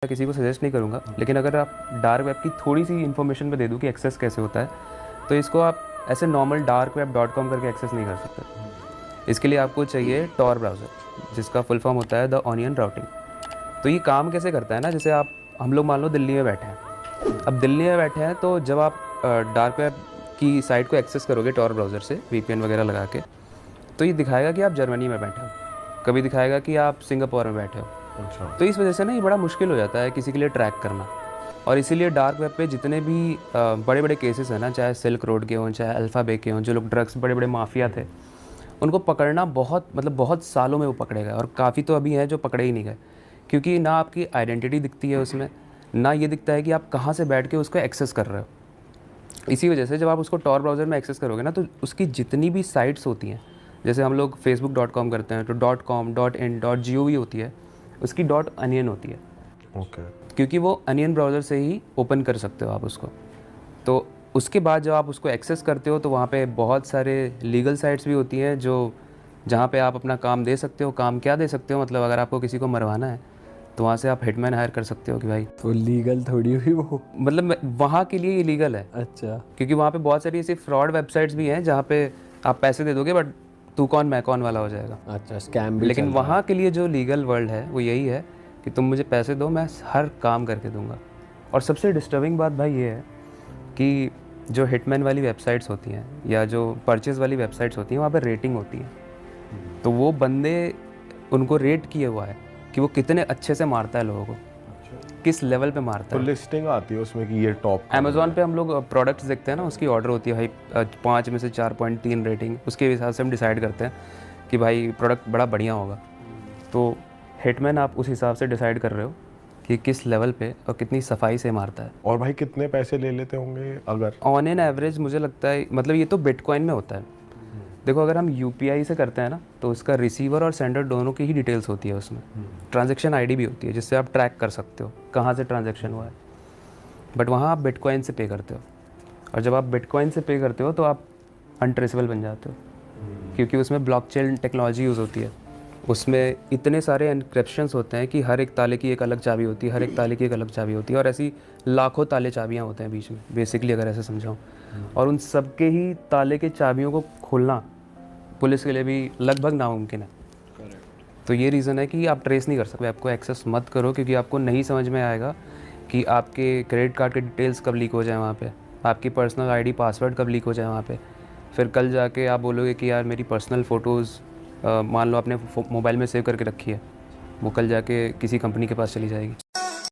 मैं किसी को सजेस्ट नहीं करूँगा, लेकिन अगर आप डार्क वेब की थोड़ी सी इन्फॉर्मेशन मैं दे दूँ कि एक्सेस कैसे होता है, तो इसको आप ऐसे नॉर्मल darkweb.com करके एक्सेस नहीं कर सकते। इसके लिए आपको चाहिए टॉर ब्राउज़र, जिसका फुल फॉर्म होता है द ऑनियन राउटिंग। तो ये काम कैसे करता है ना, जैसे हम लोग मान लो दिल्ली में बैठे हैं। अब दिल्ली में बैठे हैं तो जब आप डार्क वेब की साइट को एक्सेस करोगे टॉर ब्राउज़र से वीपीएन वगैरह लगा के, तो ये दिखाएगा कि आप जर्मनी में बैठे हो, कभी दिखाएगा कि आप सिंगापुर में बैठे हो। अच्छा। तो इस वजह से ना ये बड़ा मुश्किल हो जाता है किसी के लिए ट्रैक करना। और इसीलिए डार्क वेब पे जितने भी बड़े बड़े केसेस हैं ना, चाहे सिल्क रोड के हों, चाहे अल्फ़ा बे के हों, जो लोग ड्रग्स बड़े बड़े माफिया थे, उनको पकड़ना बहुत सालों में वो पकड़े गए, और काफ़ी तो अभी हैं जो पकड़े ही नहीं गए, क्योंकि ना आपकी आइडेंटिटी दिखती है उसमें, ना ये दिखता है कि आप कहाँ से बैठ के उसको एक्सेस कर रहे हो। इसी वजह से जब आप उसको टॉर ब्राउज़र में एक्सेस करोगे ना, तो उसकी जितनी भी साइट्स होती हैं, जैसे हम लोग facebook.com करते हैं तो .com, .in, .gov होती है, उसकी .onion होती है। ओके। क्योंकि वो अनियन ब्राउज़र से ही ओपन कर सकते हो आप उसको। तो उसके बाद जब आप उसको एक्सेस करते हो तो वहाँ पे बहुत सारे लीगल साइट्स भी होती हैं जो जहाँ पे आप अपना काम दे सकते हो। काम क्या दे सकते हो, मतलब अगर आपको किसी को मरवाना है तो वहाँ से आप हिटमैन हायर कर सकते हो कि भाई, तो लीगल थोड़ी हुई वो। मतलब वहाँ के लिए इलीगल है, अच्छा। क्योंकि वहाँ पे बहुत सारी ऐसी फ्रॉड वेबसाइट्स भी हैं जहाँ पे आप पैसे दे दोगे बट तू कौन मैं कौन वाला हो जाएगा। अच्छा, स्कैम भी लेकिन चल रहा वहाँ के लिए जो लीगल वर्ल्ड है वो यही है कि तुम मुझे पैसे दो, मैं हर काम करके दूंगा। और सबसे डिस्टर्बिंग बात भाई ये है कि जो हिटमैन वाली वेबसाइट्स होती हैं या जो परचेज़ वाली वेबसाइट्स होती हैं, वहाँ पे रेटिंग होती है। तो वो बंदे, उनको रेट किया हुआ है कि वो कितने अच्छे से मारता है लोगों को, किस लेवल पे मारता तो है। लिस्टिंग आती है उसमें कि ये टॉप। अमेज़ॉन पे हम लोग प्रोडक्ट्स देखते हैं ना, उसकी ऑर्डर होती है भाई 5 में से 4.3 रेटिंग, उसके हिसाब से हम डिसाइड करते हैं कि भाई प्रोडक्ट बड़ा बढ़िया होगा। तो हिटमैन आप उस हिसाब से डिसाइड कर रहे हो कि किस लेवल पे और कितनी सफाई से मारता है। और भाई कितने पैसे ले लेते होंगे अगर? ऑन एन एवरेज मुझे लगता है, मतलब ये तो बिटकॉइन में होता है। देखो, अगर हम यूपीआई से करते हैं ना, तो उसका रिसीवर और सेंडर दोनों की ही डिटेल्स होती है उसमें। ट्रांजैक्शन आईडी भी होती है जिससे आप ट्रैक कर सकते हो कहाँ से ट्रांजैक्शन हुआ है। बट वहाँ आप बिटकॉइन से पे करते हो, और जब आप बिटकॉइन से पे करते हो तो आप अनट्रेसेबल बन जाते हो, क्योंकि उसमें ब्लॉकचेन टेक्नोलॉजी यूज़ होती है। उसमें इतने सारे एनक्रिप्शंस होते हैं कि हर एक ताले की एक अलग चाबी होती है, हर एक ताले की एक अलग चाबी होती है, और ऐसी लाखों ताले चाबियाँ होते हैं बीच में, बेसिकली अगर ऐसे समझाऊँ। और उन सब के ही ताले के चाबियों को खोलना पुलिस के लिए भी लगभग नामुमकिन है। तो ये रीज़न है कि आप ट्रेस नहीं कर सकते। आपको एक्सेस मत करो, क्योंकि आपको नहीं समझ में आएगा कि आपके क्रेडिट कार्ड के डिटेल्स कब लीक हो जाए वहाँ पे, आपकी पर्सनल आईडी पासवर्ड कब लीक हो जाए वहाँ पे। फिर कल जाके आप बोलोगे कि यार मेरी पर्सनल फ़ोटोज़ मान लो आपने मोबाइल में सेव करके रखी है, वो कल जाके किसी कंपनी के पास चली जाएगी।